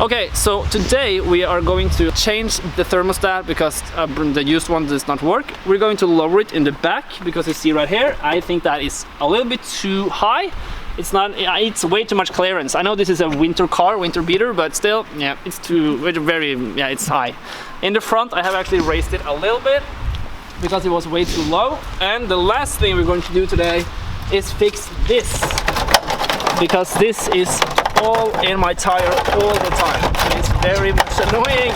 Okay, so today we are going to change the thermostat because the used one does not work. We're going to lower it in the back because you see right here, I think that is a little bit too high. It's not, it's way too much clearance. I know this is a winter car, winter beater, but still, yeah, it's it's high. In the front, I have actually raised it a little bit because it was way too low. And the last thing we're going to do today is fix this, because this is all in my tire all the time. And it's very much annoying.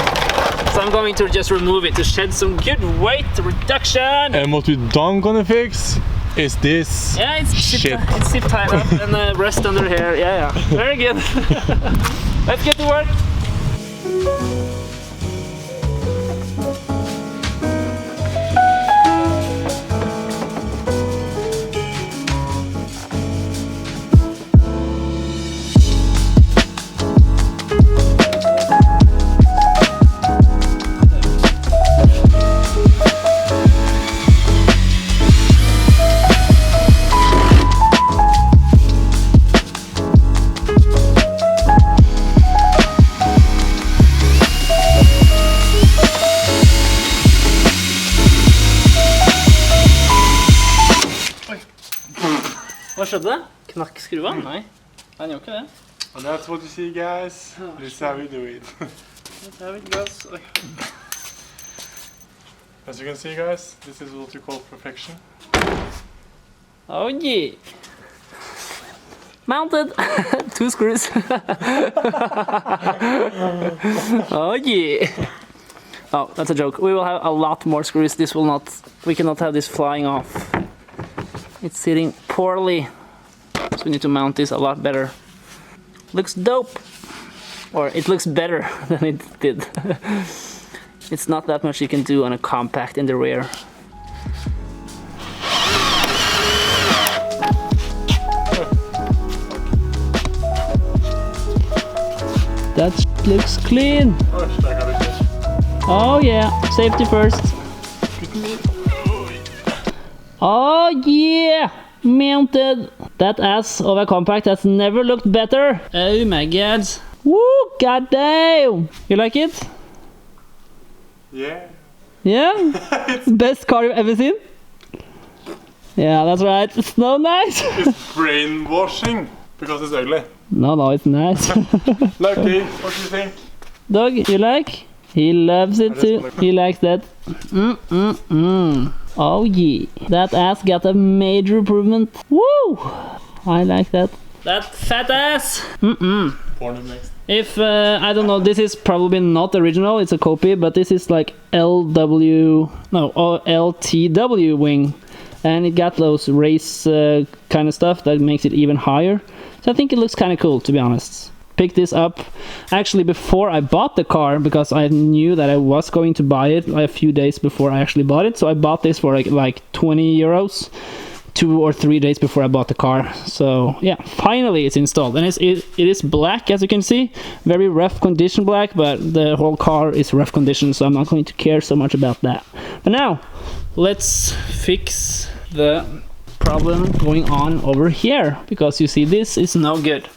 So I'm going to just remove it to shed some good weight reduction. And what we don't gonna fix is this. Yeah, it's shit. It's zip tied up and rest under here. Yeah. Very good. Let's get to work. Hva skjedde? Knakk skruene? Nei, han gjør ikke det. And that's what you see, guys. This is how we do it. Let's have it, guys. As you can see, guys, this is what you call perfection. Oh yeah! Mounted! 2 screws. Oh yeah! Oh, that's a joke. We will have a lot more screws. This will not, we cannot have this flying off. It's sitting poorly, so we need to mount this a lot better. Looks dope, or it looks better than it did. It's not that much you can do on a compact in the rear. That looks clean. Oh yeah, safety first. Oh yeah, mounted. That ass of a compact has never looked better. Oh my god. Woo, goddamn. You like it? Yeah. Yeah? Best car you've ever seen? Yeah, that's right. It's so nice. It's brainwashing because it's ugly. No, it's nice. Lucky, what do you think? Dog, you like? He loves it too. He likes that. Oh yeah, that ass got a major improvement. Woo! I like that. That fat ass! Porn next. If, I don't know, this is probably not original, it's a copy, but this is like LTW wing. And it got those race kind of stuff that makes it even higher. So I think it looks kind of cool, to be honest. Picked this up actually before I bought the car, because I knew that I was going to buy it a few days before I actually bought it. So I bought this for like 20 euros 2 or 3 days before I bought the car. So yeah, finally it's installed, and it is black, as you can see, very rough condition black, but the whole car is rough condition, so I'm not going to care so much about that. But now let's fix the problem going on over here, because you see this is no good.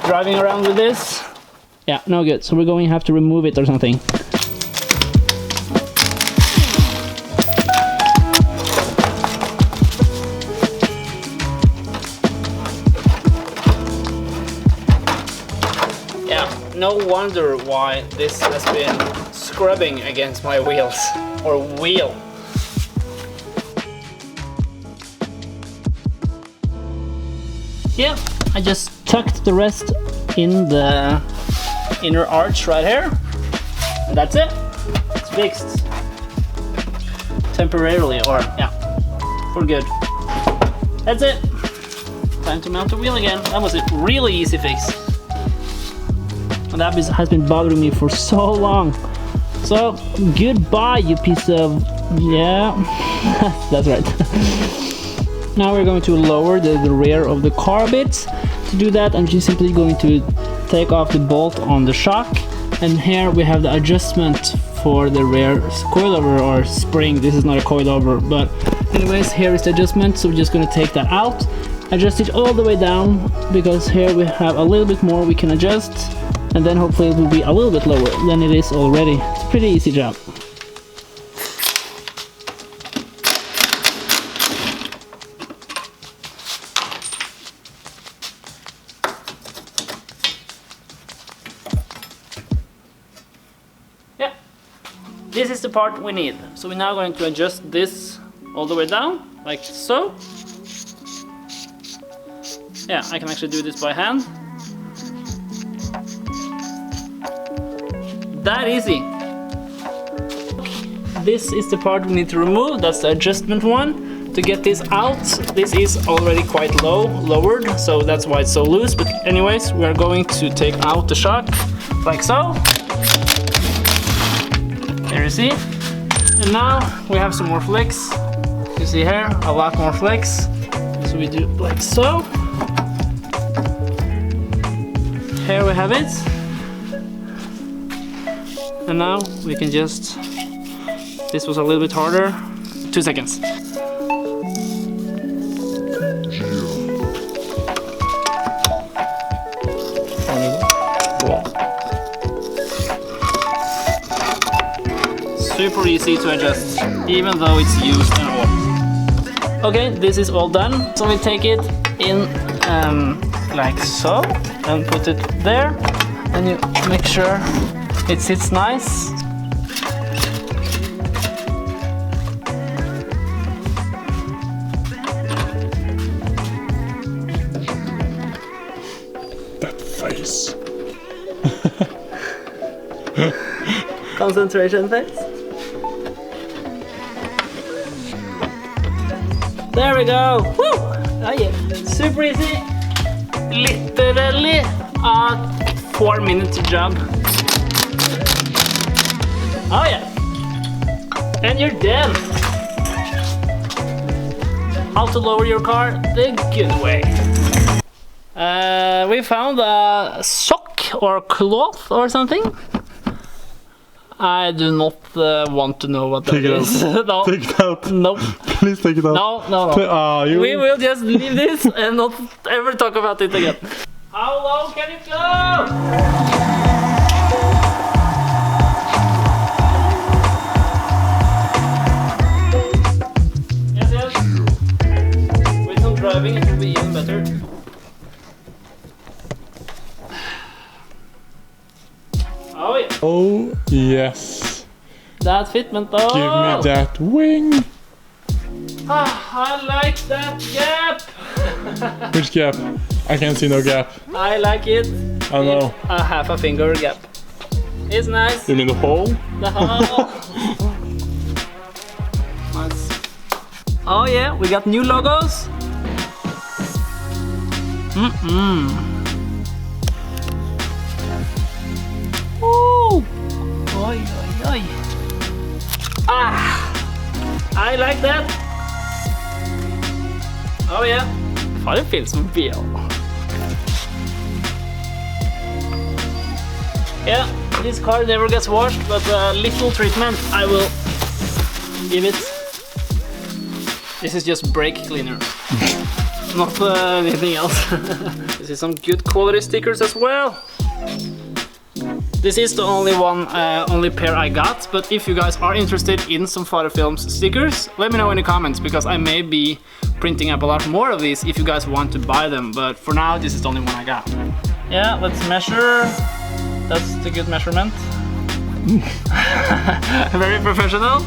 Driving around with this, yeah, no good. So we're going to have to remove it or something. Yeah, no wonder why this has been scrubbing against my wheels, or wheel. Yeah, I just tucked the rest in the inner arch right here, and that's it. It's fixed temporarily, or yeah, for good. That's it. Time to mount the wheel again. That was a really easy fix, and that has been bothering me for so long. So goodbye, you piece of, yeah. That's right. Now we're going to lower the rear of the car a bit. To do that, I'm just simply going to take off the bolt on the shock, and here we have the adjustment for the rear coilover or spring. This is not a coilover, but anyways, here is the adjustment. So we're just going to take that out, adjust it all the way down, because here we have a little bit more we can adjust. and then hopefully it will be a little bit lower than it is already. It's a pretty easy job. Yeah, this is the part we need. So we're now going to adjust this all the way down, like so. Yeah, I can actually do this by hand. That easy. This is the part we need to remove. That's the adjustment one. To get this out, this is already quite lowered, so that's why it's so loose. But anyways, we are going to take out the shock, like so. There you see. And now we have some more flicks. You see here, a lot more flicks. So we do like so. Here we have it. And now we can just, this was a little bit harder. 2 seconds. Super easy to adjust, even though it's used and all. Okay, this is all done. So we take it in like so and put it there, and you make sure it sits nice. That face. Concentration face. There we go. Woo! Oh yeah, super easy. Literally a 4-minute job. Oh yeah, and you're done. How to lower your car the good way. We found a sock or cloth or something. I do not want to know what that is. No. Take it out. Nope. Please take it out. No. We will just leave this and not ever talk about it again. How low can it go? Yes. With some driving it will be even better. Oh yeah. Oh yes. That fitment though. Give me that wing. I like that gap. Which gap? I can't see no gap. I like it. I know. A half a finger gap. It's nice. You mean the hole? The hole. Nice. Oh yeah, we got new logos. Ooh. Oi, oi, oi. I like that. Oh yeah. Fan, det feels som bil. Yeah, this car never gets washed, but a little treatment I will give it. This is just brake cleaner. Not anything else. This is some good quality stickers as well. This is the only pair I got, but if you guys are interested in some Father Films stickers, let me know in the comments, because I may be printing up a lot more of these if you guys want to buy them, but for now this is the only one I got. Yeah, let's measure. That's the good measurement. Very professional.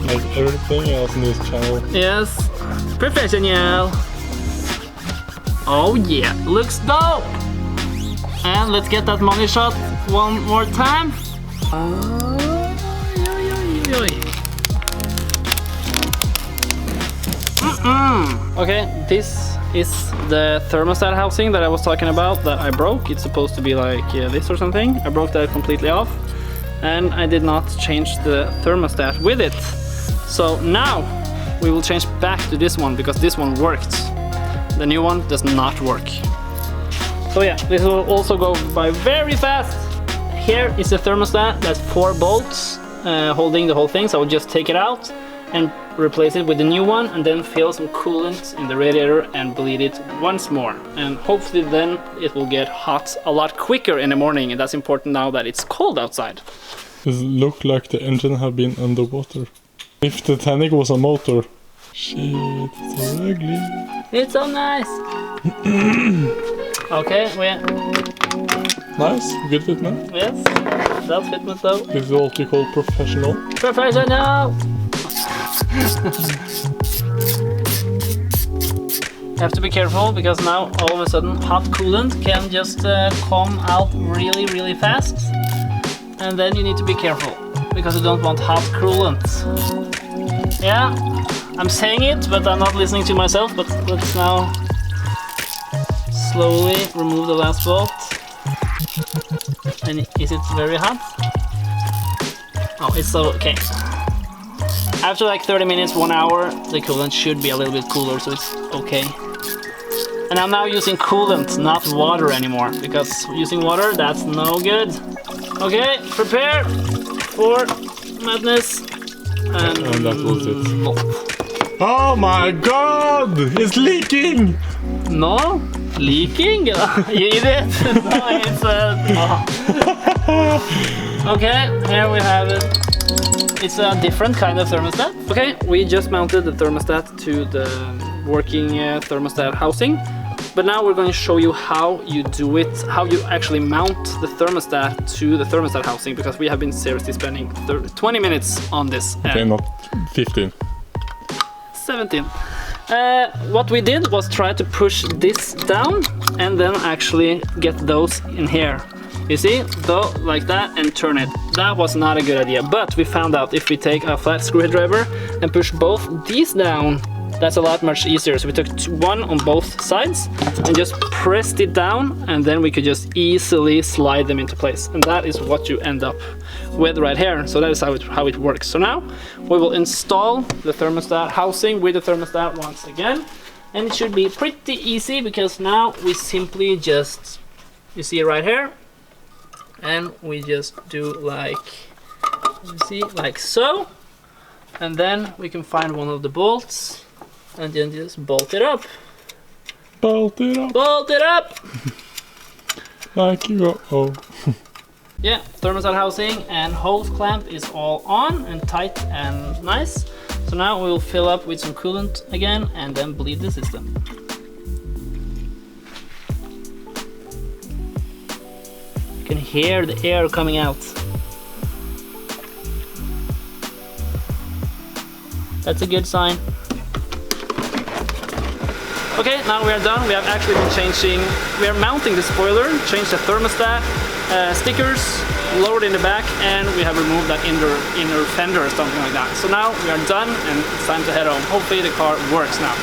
Like everything else in this channel. Yes, professional. Oh yeah, looks dope. And let's get that money shot one more time. Okay, this is the thermostat housing that I was talking about that I broke. It's supposed to be like this or something. I broke that completely off, and I did not change the thermostat with it. So now we will change back to this one, because this one worked. The new one does not work. So yeah, this will also go by very fast. Here is the thermostat. That's 4 bolts holding the whole thing, so I will just take it out and replace it with the new one, and then fill some coolant in the radiator and bleed it once more. And hopefully then it will get hot a lot quicker in the morning, and that's important now that it's cold outside. Does it look like the engine have been underwater? If the Titanic was a motor. Shit, it's so ugly. It's so nice. Okay, Nice, good fitment. yes, that's fitment though. This is what we call professional. Professional! Have to be careful because now all of a sudden hot coolant can just come out really fast, and then you need to be careful because you don't want hot coolant. Yeah, I'm saying it, but I'm not listening to myself. But let's now slowly remove the last bolt. And is it very hot? Oh, it's so okay. After like 30 minutes, 1 hour, the coolant should be a little bit cooler, so it's okay. And I'm now using coolant, not water anymore, because using water, that's no good. Okay, prepare for madness. And that was it. Bolt. Oh my god! It's leaking! No? Leaking? You idiot! No, it's Okay, here we have it. It's a different kind of thermostat. Okay, we just mounted the thermostat to the working thermostat housing. But now we're going to show you how you do it, how you actually mount the thermostat to the thermostat housing, because we have been seriously spending 20 minutes on this. Okay, not 15. 17. What we did was try to push this down and then actually get those in here. You see, though, like that, and turn it. That was not a good idea, but we found out if we take a flat screwdriver and push both these down, that's a lot much easier. So we took one on both sides and just pressed it down, and then we could just easily slide them into place. And that is what you end up with right here. So that is how it works. So now we will install the thermostat housing with the thermostat once again. And it should be pretty easy because now we simply just, you see right here, and we just do like, you see, like so. And then we can find one of the bolts and then just bolt it up. Bolt it up. Bolt it up! Like you go. Oh. Yeah, thermostat housing and hose clamp is all on and tight and nice. So now we will fill up with some coolant again and then bleed the system. You can hear the air coming out. That's a good sign. Okay, now we are done. We have actually been we are mounting the spoiler, changed the thermostat, stickers, lowered in the back, and we have removed that inner fender or something like that. So now we are done and it's time to head home. Hopefully the car works now.